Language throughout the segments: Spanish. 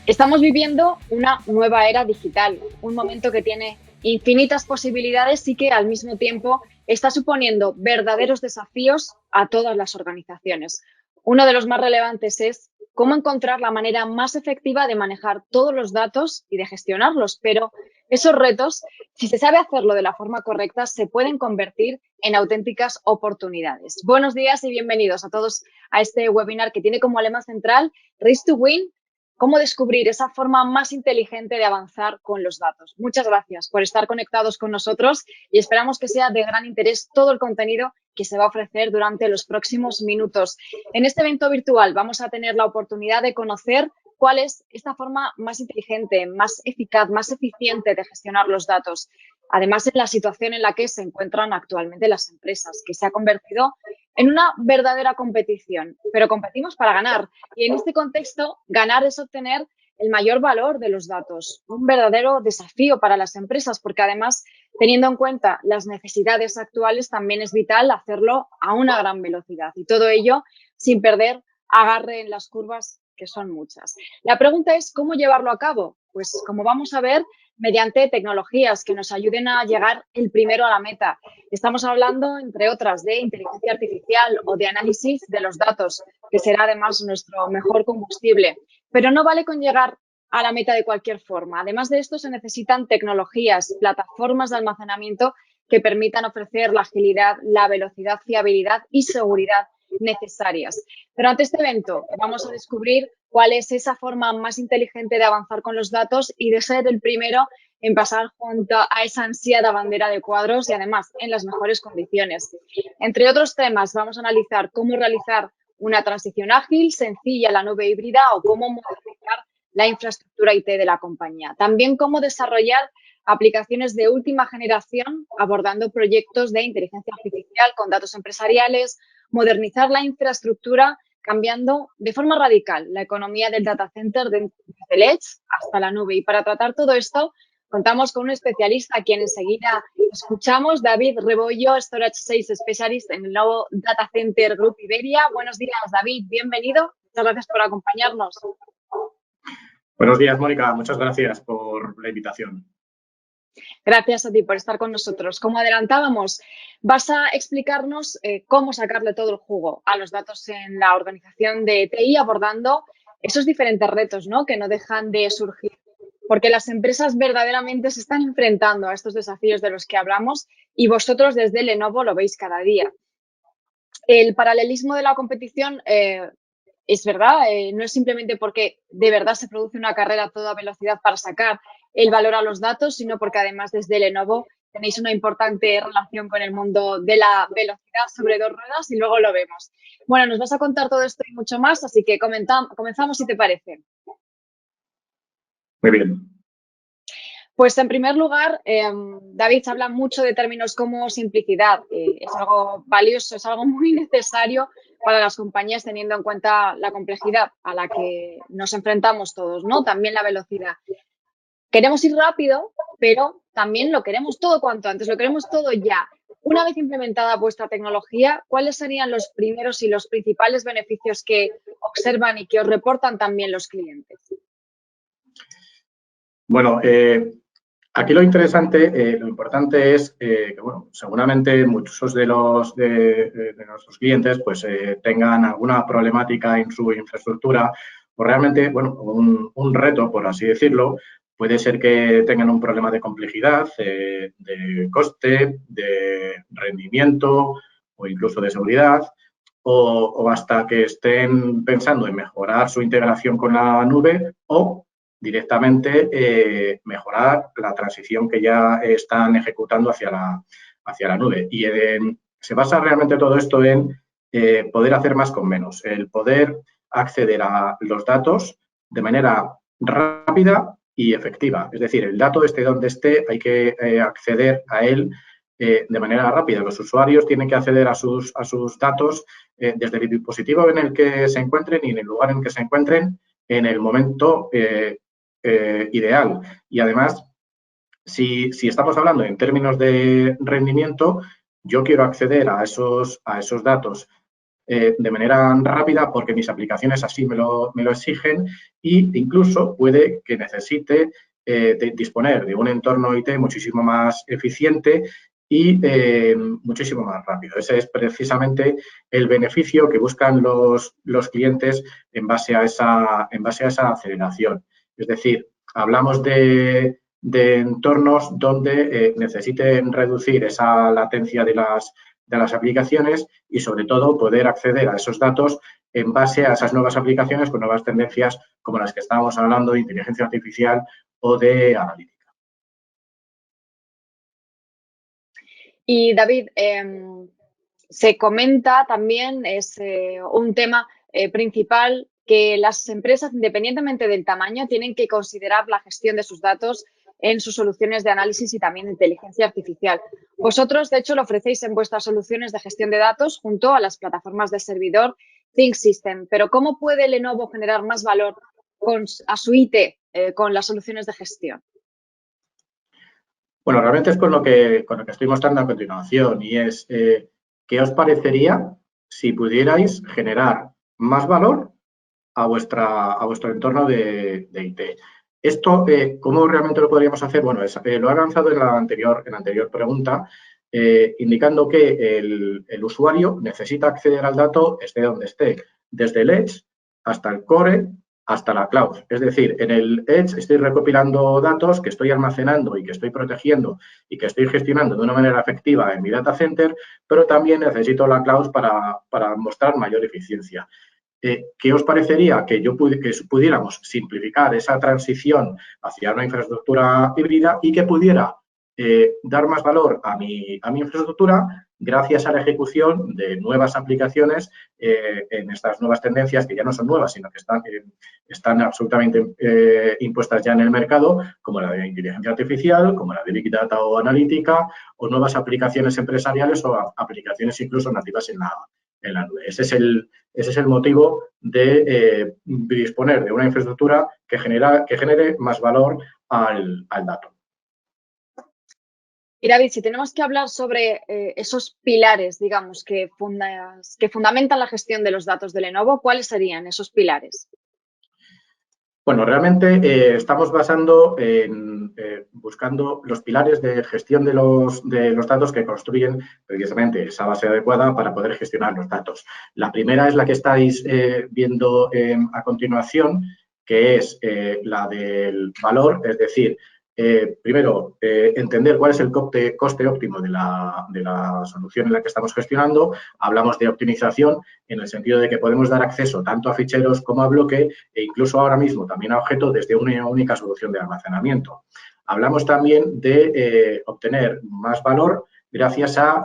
Estamos viviendo una nueva era digital, un momento que tiene infinitas posibilidades y que al mismo tiempo está suponiendo verdaderos desafíos a todas las organizaciones. Uno de los más relevantes es cómo encontrar la manera más efectiva de manejar todos los datos y de gestionarlos, pero esos retos, si se sabe hacerlo de la forma correcta, se pueden convertir en auténticas oportunidades. Buenos días y bienvenidos a todos a este webinar que tiene como lema central Race to Win. ¿Cómo descubrir esa forma más inteligente de avanzar con los datos? Muchas gracias por estar conectados con nosotros y esperamos que sea de gran interés todo el contenido que se va a ofrecer durante los próximos minutos. En este evento virtual vamos a tener la oportunidad de conocer cuál es esta forma más inteligente, más eficaz, más eficiente de gestionar los datos. Además, en la situación en la que se encuentran actualmente las empresas, que se ha convertido en una verdadera competición, pero competimos para ganar. Y en este contexto, ganar es obtener el mayor valor de los datos, un verdadero desafío para las empresas, porque además, teniendo en cuenta las necesidades actuales, también es vital hacerlo a una gran velocidad y todo ello sin perder agarre en las curvas, que son muchas. La pregunta es, ¿cómo llevarlo a cabo? Pues como vamos a ver, mediante tecnologías que nos ayuden a llegar el primero a la meta. Estamos hablando, entre otras, de inteligencia artificial o de análisis de los datos, que será además nuestro mejor combustible. Pero no vale con llegar a la meta de cualquier forma. Además de esto, se necesitan tecnologías, plataformas de almacenamiento que permitan ofrecer la agilidad, la velocidad, fiabilidad y seguridad necesarias. Durante este evento vamos a descubrir cuál es esa forma más inteligente de avanzar con los datos y de ser el primero en pasar junto a esa ansiada bandera de cuadros y además en las mejores condiciones. Entre otros temas, vamos a analizar cómo realizar una transición ágil, sencilla a la nube híbrida o cómo modernizar la infraestructura IT de la compañía. También cómo desarrollar aplicaciones de última generación abordando proyectos de inteligencia artificial con datos empresariales, modernizar la infraestructura cambiando de forma radical la economía del data center desde el edge hasta la nube. Y para tratar todo esto, contamos con un especialista a quien enseguida escuchamos, David Rebollo, Storage 6 Specialist en el nuevo Data Center Group Iberia. Buenos días, David, bienvenido. Muchas gracias por acompañarnos. Buenos días, Mónica. Muchas gracias por la invitación. Gracias a ti por estar con nosotros. Como adelantábamos, vas a explicarnos cómo sacarle todo el jugo a los datos en la organización de TI, abordando esos diferentes retos, ¿no?, que no dejan de surgir, porque las empresas verdaderamente se están enfrentando a estos desafíos de los que hablamos y vosotros desde Lenovo lo veis cada día. El paralelismo de la competición es verdad, no es simplemente porque de verdad se produce una carrera a toda velocidad para sacar el valor a los datos, sino porque además desde Lenovo tenéis una importante relación con el mundo de la velocidad sobre dos ruedas y luego lo vemos. Bueno, nos vas a contar todo esto y mucho más, así que comenzamos si te parece. Muy bien. Pues en primer lugar, David habla mucho de términos como simplicidad. Es algo valioso, es algo muy necesario para las compañías teniendo en cuenta la complejidad a la que nos enfrentamos todos, ¿no? También la velocidad. Queremos ir rápido, pero también lo queremos todo cuanto antes, lo queremos todo ya. Una vez implementada vuestra tecnología, ¿cuáles serían los primeros y los principales beneficios que observan y que os reportan también los clientes? Bueno, aquí lo interesante, lo importante es que, bueno, seguramente muchos de nuestros clientes pues tengan alguna problemática en su infraestructura o realmente, bueno, un reto, por así decirlo. Puede ser que tengan un problema de complejidad, de coste, de rendimiento o incluso de seguridad, o hasta que estén pensando en mejorar su integración con la nube o directamente mejorar la transición que ya están ejecutando hacia la nube. Y se basa realmente todo esto en poder hacer más con menos, el poder acceder a los datos de manera rápida y efectiva. Es decir, el dato esté donde esté, hay que acceder a él de manera rápida. Los usuarios tienen que acceder a sus datos desde el dispositivo en el que se encuentren y en el lugar en el que se encuentren en el momento ideal. Y además, si estamos hablando en términos de rendimiento, yo quiero acceder a esos datos de manera rápida porque mis aplicaciones así me lo exigen, e incluso puede que necesite disponer de un entorno IT muchísimo más eficiente y muchísimo más rápido. Ese es precisamente el beneficio que buscan los clientes en base a esa aceleración. Es decir, hablamos de entornos donde necesiten reducir esa latencia de las aplicaciones y, sobre todo, poder acceder a esos datos en base a esas nuevas aplicaciones con nuevas tendencias como las que estábamos hablando de inteligencia artificial o de analítica. Y David, se comenta también, es un tema principal, que las empresas, independientemente del tamaño, tienen que considerar la gestión de sus datos en sus soluciones de análisis y también de inteligencia artificial. Vosotros, de hecho, lo ofrecéis en vuestras soluciones de gestión de datos junto a las plataformas de servidor ThinkSystem. Pero ¿cómo puede Lenovo generar más valor a su IT con las soluciones de gestión? Bueno, realmente es con lo que estoy mostrando a continuación, y es ¿qué os parecería si pudierais generar más valor a vuestro entorno de IT? Esto, ¿cómo realmente lo podríamos hacer? Bueno, lo he avanzado en la anterior pregunta, indicando que el usuario necesita acceder al dato esté donde esté, desde el Edge hasta el Core, hasta la cloud. Es decir, en el Edge estoy recopilando datos que estoy almacenando y que estoy protegiendo y que estoy gestionando de una manera efectiva en mi data center, pero también necesito la cloud para mostrar mayor eficiencia. ¿Qué os parecería que pudiéramos simplificar esa transición hacia una infraestructura híbrida y que pudiera dar más valor a mi infraestructura gracias a la ejecución de nuevas aplicaciones en estas nuevas tendencias, que ya no son nuevas, sino que están absolutamente impuestas ya en el mercado, como la de inteligencia artificial, como la de Big Data o analítica, o nuevas aplicaciones empresariales o aplicaciones incluso nativas en la nube? Ese es el motivo de disponer de una infraestructura que genere más valor al dato. Y David, si tenemos que hablar sobre esos pilares, digamos, que fundamentan la gestión de los datos de Lenovo, ¿cuáles serían esos pilares? Bueno, realmente estamos buscando los pilares de gestión de los datos que construyen precisamente esa base adecuada para poder gestionar los datos. La primera es la que estáis viendo a continuación, que es la del valor, es decir, primero, entender cuál es el coste óptimo de la solución en la que estamos gestionando. Hablamos de optimización en el sentido de que podemos dar acceso tanto a ficheros como a bloque e incluso ahora mismo también a objetos desde una única solución de almacenamiento. Hablamos también de obtener más valor gracias a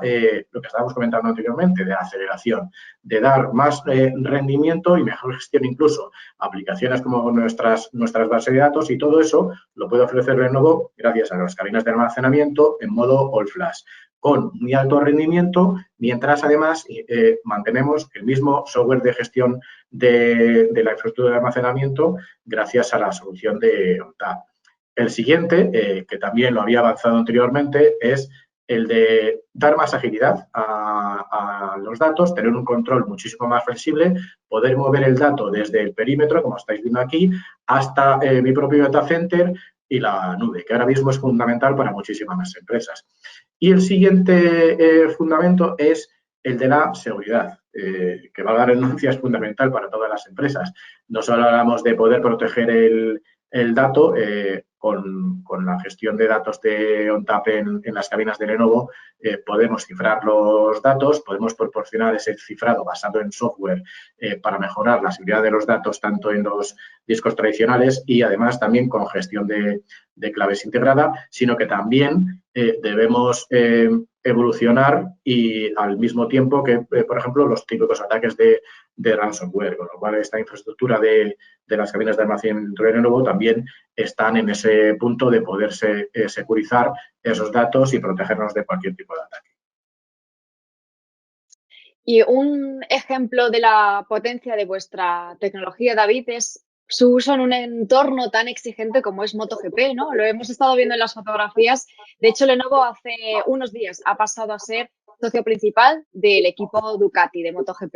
lo que estábamos comentando anteriormente, de aceleración, de dar más rendimiento y mejor gestión incluso a aplicaciones como nuestras bases de datos, y todo eso lo puede ofrecer Lenovo gracias a las cabinas de almacenamiento en modo all flash, con muy alto rendimiento, mientras además mantenemos el mismo software de gestión de la infraestructura de almacenamiento gracias a la solución de ONTAP. El siguiente, que también lo había avanzado anteriormente, es el de dar más agilidad a los datos, tener un control muchísimo más flexible, poder mover el dato desde el perímetro, como estáis viendo aquí, hasta mi propio data center y la nube, que ahora mismo es fundamental para muchísimas más empresas. Y el siguiente fundamento es el de la seguridad, que valga la redundancia, es fundamental para todas las empresas. No solo hablamos de poder proteger el dato con la gestión de datos de ONTAP en las cabinas de Lenovo, podemos cifrar los datos, podemos proporcionar ese cifrado basado en software para mejorar la seguridad de los datos tanto en los discos tradicionales y además también con gestión de claves integrada, sino que también debemos evolucionar y al mismo tiempo que, por ejemplo, los típicos ataques de ransomware, con lo cual esta infraestructura de las cabinas de almacenamiento de Lenovo también están en ese punto de poderse securizar esos datos y protegernos de cualquier tipo de ataque. Y un ejemplo de la potencia de vuestra tecnología, David, es su uso en un entorno tan exigente como es MotoGP, ¿no? Lo hemos estado viendo en las fotografías. De hecho, Lenovo hace unos días ha pasado a ser socio principal del equipo Ducati de MotoGP,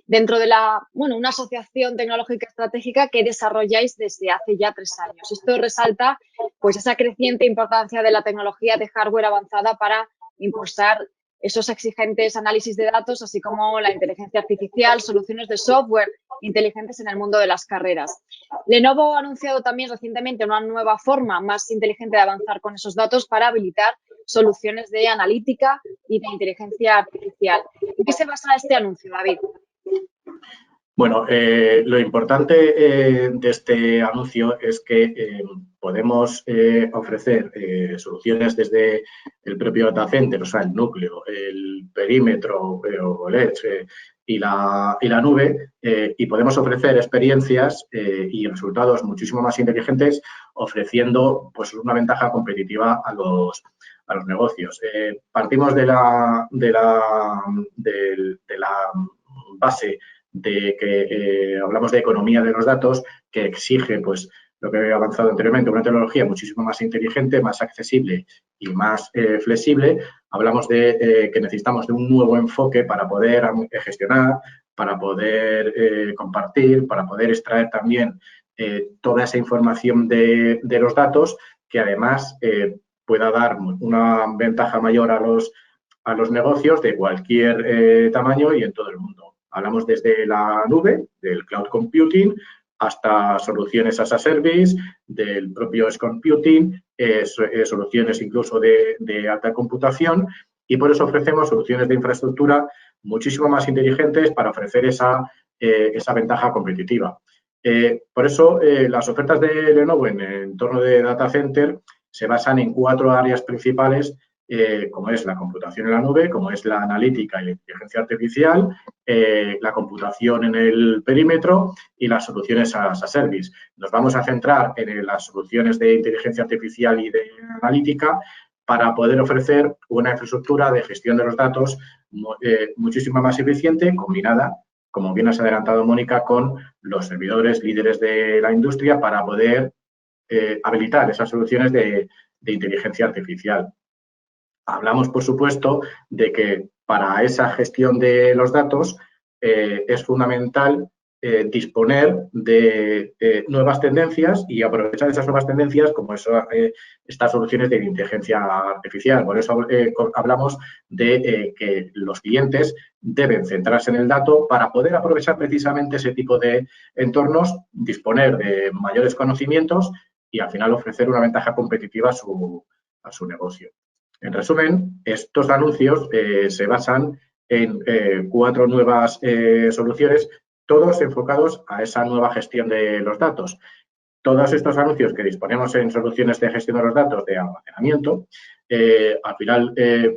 dentro de una asociación tecnológica estratégica que desarrolláis desde hace ya 3 años. Esto resalta pues esa creciente importancia de la tecnología de hardware avanzada para impulsar esos exigentes análisis de datos, así como la inteligencia artificial, soluciones de software inteligentes en el mundo de las carreras. Lenovo ha anunciado también recientemente una nueva forma más inteligente de avanzar con esos datos para habilitar soluciones de analítica y de inteligencia artificial. ¿En qué se basa este anuncio, David? Bueno, lo importante de este anuncio es que podemos ofrecer soluciones desde el propio data center, o sea, el núcleo, el perímetro o el edge y la nube, y podemos ofrecer experiencias y resultados muchísimo más inteligentes, ofreciendo pues una ventaja competitiva a los negocios. Partimos de la base de que hablamos de economía de los datos, que exige, pues, lo que he avanzado anteriormente, una tecnología muchísimo más inteligente, más accesible y más flexible. Hablamos de que necesitamos de un nuevo enfoque para poder gestionar, para poder compartir, para poder extraer también toda esa información de los datos, que además pueda dar una ventaja mayor a los negocios de cualquier tamaño y en todo el mundo. Hablamos desde la nube, del cloud computing, hasta soluciones as a service, del propio edge computing, soluciones incluso de alta computación, y por eso ofrecemos soluciones de infraestructura muchísimo más inteligentes para ofrecer esa ventaja competitiva. Por eso, las ofertas de Lenovo en el entorno de data center se basan en 4 áreas principales, como es la computación en la nube, como es la analítica y la inteligencia artificial, la computación en el perímetro y las soluciones as a service. Nos vamos a centrar en las soluciones de inteligencia artificial y de analítica para poder ofrecer una infraestructura de gestión de los datos muchísimo más eficiente, combinada, como bien has adelantado, Mónica, con los servidores líderes de la industria para poder habilitar esas soluciones de inteligencia artificial. Hablamos, por supuesto, de que para esa gestión de los datos es fundamental disponer de nuevas tendencias y aprovechar esas nuevas tendencias como estas soluciones de inteligencia artificial. Por eso hablamos de que los clientes deben centrarse en el dato para poder aprovechar precisamente ese tipo de entornos, disponer de mayores conocimientos y al final ofrecer una ventaja competitiva a su negocio. En resumen, estos anuncios se basan en 4 nuevas soluciones, todos enfocados a esa nueva gestión de los datos. Todos estos anuncios que disponemos en soluciones de gestión de los datos de almacenamiento, al final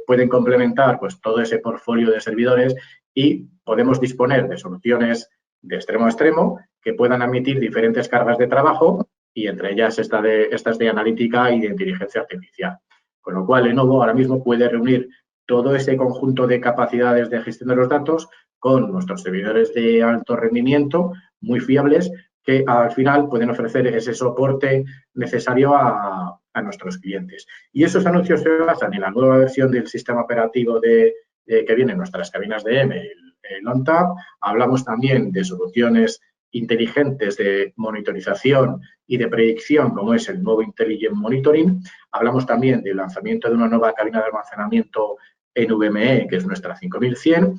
pueden complementar pues, todo ese portfolio de servidores y podemos disponer de soluciones de extremo a extremo que puedan admitir diferentes cargas de trabajo y entre ellas estas de analítica y de inteligencia artificial. Con lo cual, Lenovo ahora mismo puede reunir todo ese conjunto de capacidades de gestión de los datos con nuestros servidores de alto rendimiento, muy fiables, que al final pueden ofrecer ese soporte necesario a nuestros clientes. Y esos anuncios se basan en la nueva versión del sistema operativo que viene en nuestras cabinas de M, el ONTAP. Hablamos también de soluciones inteligentes de monitorización y de predicción, como es el nuevo Intelligent Monitoring. Hablamos también del lanzamiento de una nueva cabina de almacenamiento NVMe, que es nuestra 5100,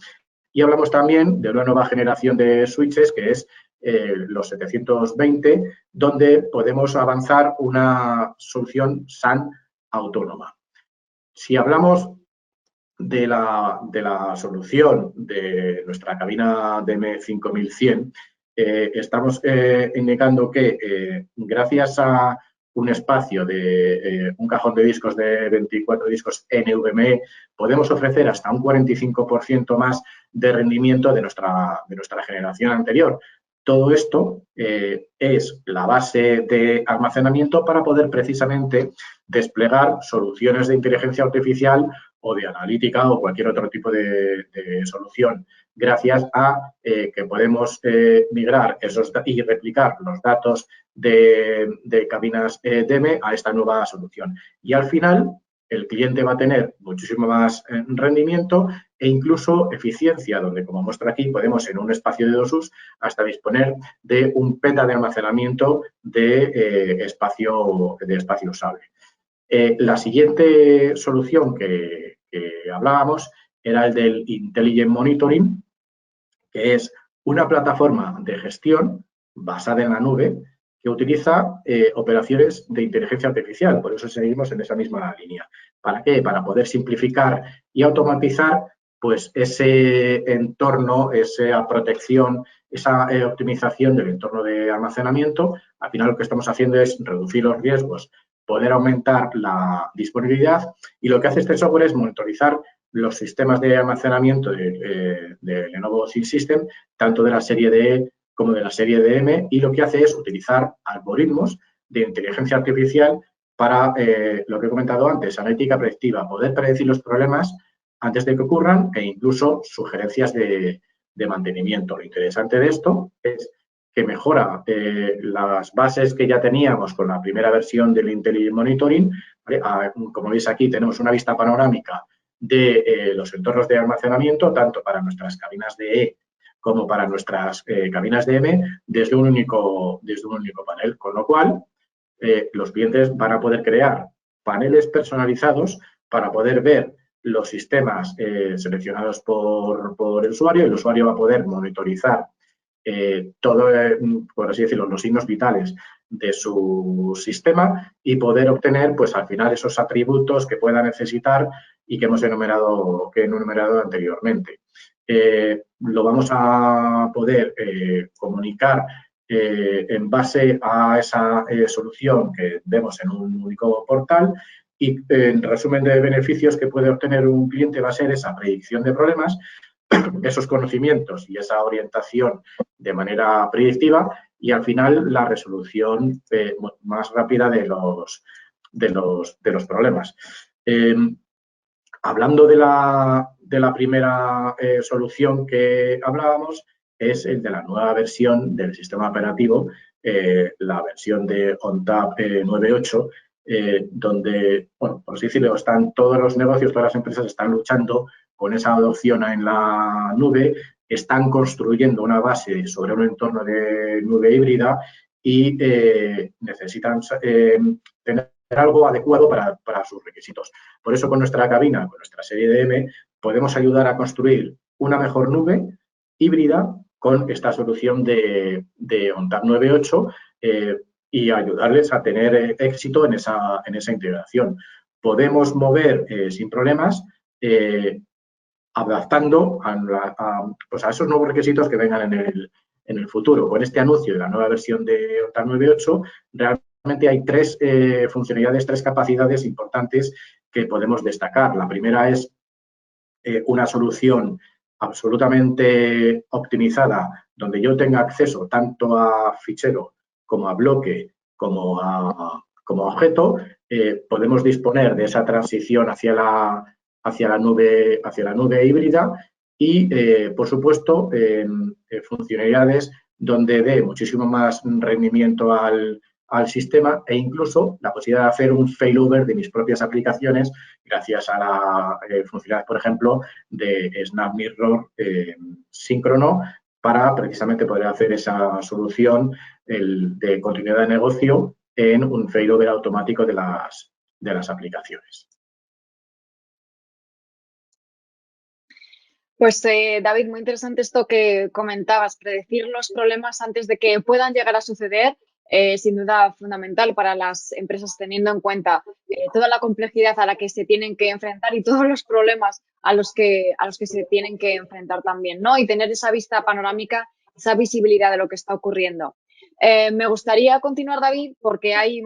y hablamos también de una nueva generación de switches, que es los 720, donde podemos avanzar una solución SAN autónoma. Si hablamos de la solución de nuestra cabina DM5100, estamos indicando que gracias a un espacio de un cajón de discos de 24 discos NVMe, podemos ofrecer hasta un 45% más de rendimiento de nuestra generación anterior. Todo esto es la base de almacenamiento para poder precisamente desplegar soluciones de inteligencia artificial o de analítica o cualquier otro tipo de solución, gracias a que podemos migrar y replicar los datos de cabinas DM a esta nueva solución. Y al final, el cliente va a tener muchísimo más rendimiento e incluso eficiencia, donde, como muestra aquí, podemos en un espacio de 2 hasta disponer de un peta de almacenamiento de espacio usable. La siguiente solución que hablábamos era el del Intelligent Monitoring, que es una plataforma de gestión basada en la nube que utiliza operaciones de inteligencia artificial. Por eso seguimos en esa misma línea. ¿Para qué? Para poder simplificar y automatizar pues ese entorno, esa protección, esa optimización del entorno de almacenamiento. Al final lo que estamos haciendo es reducir los riesgos, poder aumentar la disponibilidad, y lo que hace este software es monitorizar los sistemas de almacenamiento de Lenovo ThinkSystem, tanto de la serie DE como de la serie DM, y lo que hace es utilizar algoritmos de inteligencia artificial para, lo que he comentado antes, analítica predictiva, poder predecir los problemas antes de que ocurran e incluso sugerencias de mantenimiento. Lo interesante de esto es que mejora las bases que ya teníamos con la primera versión del Intelligent Monitoring. Como veis aquí, tenemos una vista panorámica de los entornos de almacenamiento, tanto para nuestras cabinas de E como para nuestras cabinas de M, desde un único panel, con lo cual los clientes van a poder crear paneles personalizados para poder ver los sistemas seleccionados por el usuario. El usuario va a poder monitorizar todo, por así decirlo, los signos vitales de su sistema y poder obtener, pues al final, esos atributos que pueda necesitar y que hemos enumerado anteriormente. Lo vamos a poder comunicar en base a esa solución que vemos en un único portal, y en resumen de beneficios que puede obtener un cliente va a ser esa predicción de problemas, esos conocimientos y esa orientación de manera predictiva, y al final la resolución más rápida de los problemas. Hablando de la primera solución que hablábamos, es el de la nueva versión del sistema operativo, la versión de ONTAP 9.8, donde, bueno, por así decirlo, están todos los negocios, todas las empresas están luchando con esa adopción en la nube, están construyendo una base sobre un entorno de nube híbrida y necesitan tener algo adecuado para sus requisitos. Por eso, con nuestra cabina, con nuestra serie de M, podemos ayudar a construir una mejor nube híbrida con esta solución de ONTAP 9.8 y ayudarles a tener éxito en esa integración. Podemos mover sin problemas, adaptando pues a esos nuevos requisitos que vengan en el futuro. Con este anuncio de la nueva versión de ONTAP 9.8, realmente hay tres funcionalidades, tres capacidades importantes que podemos destacar. La primera es una solución absolutamente optimizada, donde yo tenga acceso tanto a fichero como a bloque como a objeto. Podemos disponer de esa transición hacia la nube híbrida y, por supuesto, funcionalidades donde dé muchísimo más rendimiento al sistema, e incluso la posibilidad de hacer un failover de mis propias aplicaciones gracias a la funcionalidad, por ejemplo, de Snap Mirror síncrono, para precisamente poder hacer esa solución de continuidad de negocio en un failover automático de las aplicaciones. Pues David, muy interesante esto que comentabas, predecir los problemas antes de que puedan llegar a suceder, sin duda fundamental para las empresas, teniendo en cuenta toda la complejidad a la que se tienen que enfrentar y todos los problemas a los que se tienen que enfrentar también, ¿no? Y tener esa vista panorámica, esa visibilidad de lo que está ocurriendo. Me gustaría continuar, David, porque hay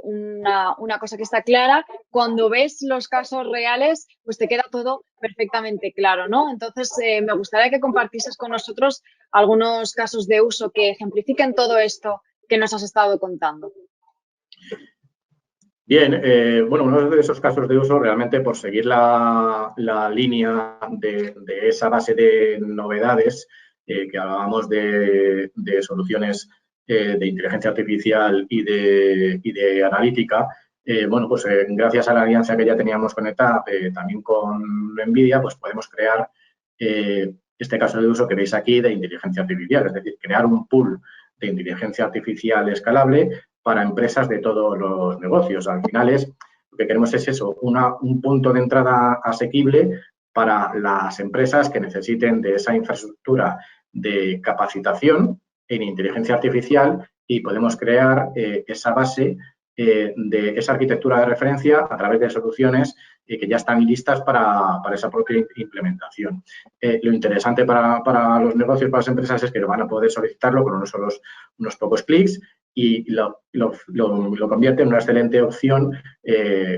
una cosa que está clara. Cuando ves los casos reales, pues te queda todo perfectamente claro, ¿no? Entonces, me gustaría que compartieses con nosotros algunos casos de uso que ejemplifiquen todo esto que nos has estado contando. Bien, bueno, uno de esos casos de uso, realmente por seguir la línea de esa base de novedades que hablábamos de soluciones de inteligencia artificial y de analítica, bueno, pues gracias a la alianza que ya teníamos con ETAP, también con NVIDIA, pues podemos crear este caso de uso que veis aquí de inteligencia artificial, es decir, crear un pool de inteligencia artificial escalable para empresas de todos los negocios. Al final lo que queremos es eso, un punto de entrada asequible para las empresas que necesiten de esa infraestructura de capacitación en inteligencia artificial y podemos crear esa base de esa arquitectura de referencia a través de soluciones que ya están listas para esa propia implementación. Lo interesante para los negocios, para las empresas, es que lo van a poder solicitarlo con unos pocos clics y lo convierte en una excelente opción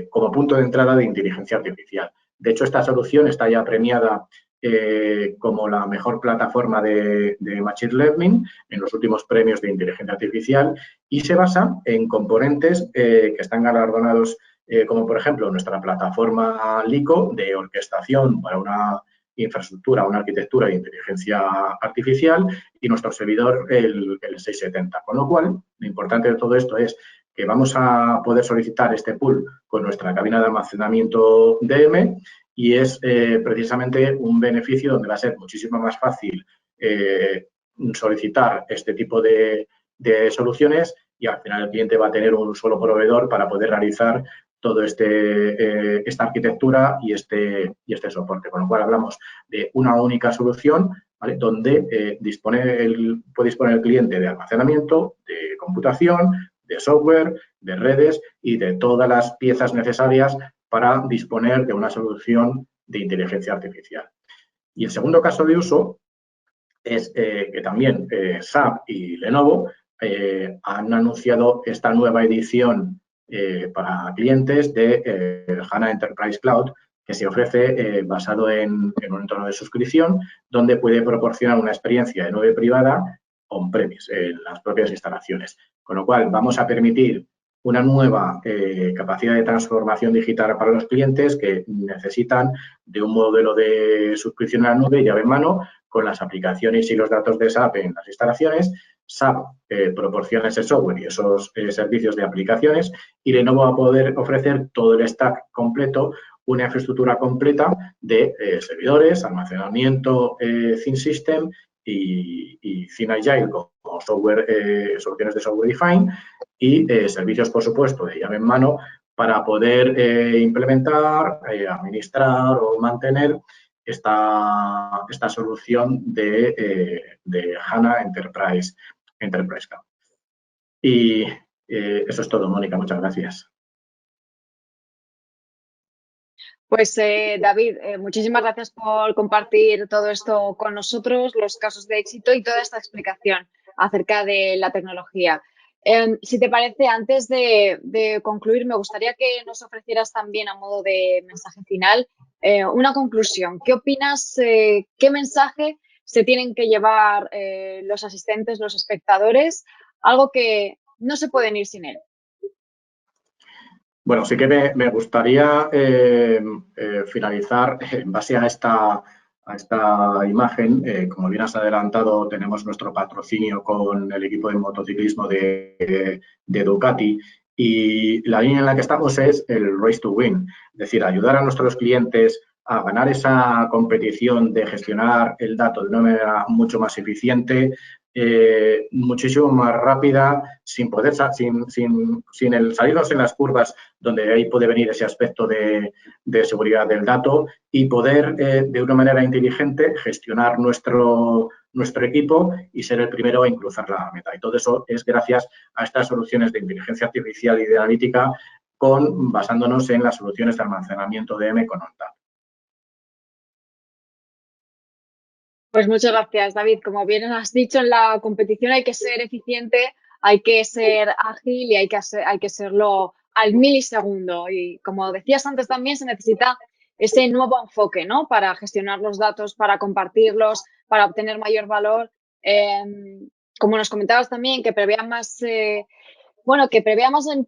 como punto de entrada de inteligencia artificial. De hecho, esta solución está ya premiada como la mejor plataforma de Machine Learning en los últimos premios de inteligencia artificial y se basa en componentes que están galardonados como, por ejemplo, nuestra plataforma LICO de orquestación para una infraestructura, una arquitectura de inteligencia artificial y nuestro servidor, el 670. Con lo cual, lo importante de todo esto es que vamos a poder solicitar este pool con nuestra cabina de almacenamiento DM y es precisamente un beneficio donde va a ser muchísimo más fácil solicitar este tipo de soluciones y al final el cliente va a tener un solo proveedor para poder realizar todo esta arquitectura y este soporte. Con lo cual hablamos de una única solución, ¿vale?, donde puede disponer el cliente de almacenamiento, de computación, de software, de redes y de todas las piezas necesarias para disponer de una solución de inteligencia artificial. Y el segundo caso de uso es que también SAP y Lenovo han anunciado esta nueva edición para clientes de HANA Enterprise Cloud, que se ofrece basado en un entorno de suscripción, donde puede proporcionar una experiencia de nube privada on-premise en las propias instalaciones. Con lo cual, vamos a permitir una nueva capacidad de transformación digital para los clientes que necesitan de un modelo de suscripción a la nube, llave en mano, con las aplicaciones y los datos de SAP en las instalaciones. SAP proporciona ese software y esos servicios de aplicaciones y Lenovo va a poder ofrecer todo el stack completo, una infraestructura completa de servidores, almacenamiento, ThinkSystem y ThinkAgile como software, soluciones de software defined y servicios, por supuesto, de llave en mano para poder implementar, administrar o mantener esta solución de HANA Enterprise Cloud. Y eso es todo, Mónica. Muchas gracias. Pues David, muchísimas gracias por compartir todo esto con nosotros, los casos de éxito y toda esta explicación acerca de la tecnología. Si te parece, antes de concluir, me gustaría que nos ofrecieras también a modo de mensaje final una conclusión. ¿Qué opinas? ¿Qué mensaje se tienen que llevar los asistentes, los espectadores? Algo que no se pueden ir sin él. Bueno, sí que me gustaría finalizar en base a esta imagen. Como bien has adelantado, tenemos nuestro patrocinio con el equipo de motociclismo de Ducati y la línea en la que estamos es el Race to Win, es decir, ayudar a nuestros clientes a ganar esa competición de gestionar el dato de una manera mucho más eficiente, muchísimo más rápida, sin el salirnos en las curvas, donde ahí puede venir ese aspecto de seguridad del dato y poder de una manera inteligente gestionar nuestro equipo y ser el primero en cruzar la meta. Y todo eso es gracias a estas soluciones de inteligencia artificial y de analítica basándonos en las soluciones de almacenamiento DM con ONTAP. Pues muchas gracias, David. Como bien has dicho, en la competición hay que ser eficiente, hay que ser ágil y hay que serlo al milisegundo. Y como decías antes, también se necesita ese nuevo enfoque, ¿no? Para gestionar los datos, para compartirlos, para obtener mayor valor. Como nos comentabas también, que prevea más,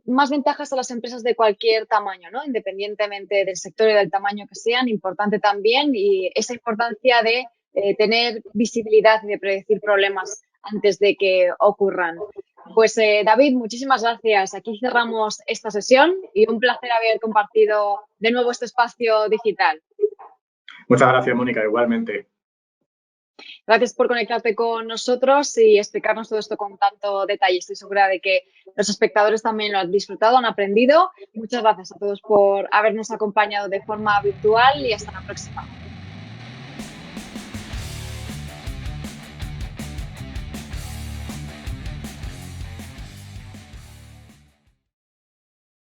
más ventajas a las empresas de cualquier tamaño, ¿no? Independientemente del sector y del tamaño que sean, importante también y esa importancia de tener visibilidad y de predecir problemas antes de que ocurran. Pues David, muchísimas gracias. Aquí cerramos esta sesión y un placer haber compartido de nuevo este espacio digital. Muchas gracias, Mónica, igualmente. Gracias por conectarte con nosotros y explicarnos todo esto con tanto detalle. Estoy segura de que los espectadores también lo han disfrutado, han aprendido. Muchas gracias a todos por habernos acompañado de forma virtual y hasta la próxima.